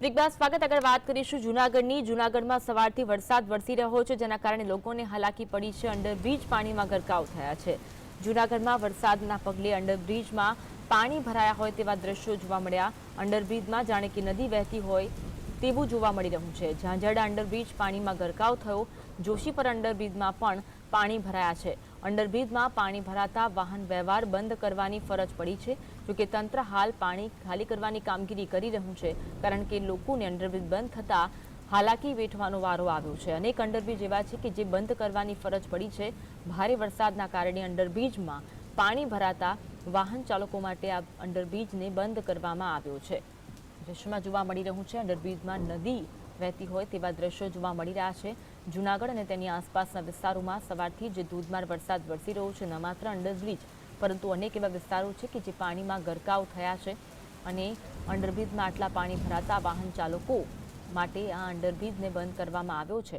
વિગબાસ સ્વાગત। આગળ વાત કરીશું જૂનાગઢની। જૂનાગઢમાં સવારથી વરસાદ વરસી રહ્યો છે, જેના કારણે લોકોને હાલાકી પડી છે। અંડરબ્રિજ પાણીમાં ગરકાવ થયા છે। જૂનાગઢમાં વરસાદના પગલે અંડરબ્રિજમાં પાણી ભરાયા હોય તેવા દ્રશ્યો જોવા મળ્યા। અંડરબ્રિજમાં જાણે કે નદી વહેતી હોય તેવું જોવા મળી રહ્યું છે। ઝાંઝરડા અંડરબ્રિજ પાણીમાં ગરકાવ થયો। જોશીપર અંડરબ્રિજમાં પણ પાણી ભરાયા છે। અંડરબ્રિજમાં પાણી ભરાતા વાહન વ્યવહાર બંધ કરવાની ફરજ પડી છે। જોકે તંત્ર હાલ પાણી ખાલી કરવાની કામગીરી કરી રહ્યું છે, કારણ કે લોકોને અંડરબ્રિજ બંધ થતા હાલાકી વેઠવાનો વારો આવ્યો છે। અનેક અંડરબ્રિજ એવા છે કે જે બંધ કરવાની ફરજ પડી છે। ભારે વરસાદના કારણે અંડરબ્રિજમાં પાણી ભરાતા વાહન ચાલકો માટે આ અંડરબ્રિજને બંધ કરવામાં આવ્યો છે। દ્રશ્યમાં જોવા મળી રહ્યું છે અંડરબ્રિજમાં નદી વહેતી હોય તેવા દ્રશ્યો જોવા મળી રહ્યા છે। જૂનાગઢ અને તેની આસપાસના વિસ્તારોમાં સવારથી જે ધોધમાર વરસાદ વરસી રહ્યો છે, ન માત્ર અંડરબ્રિજ પરંતુ અનેક એવા વિસ્તારો છે કે જે પાણીમાં ગરકાવ થયા છે અને અંડરબ્રિજમાં આટલા પાણી ભરાતા વાહન ચાલકો માટે આ અંડરબ્રિજને બંધ કરવામાં આવ્યો છે।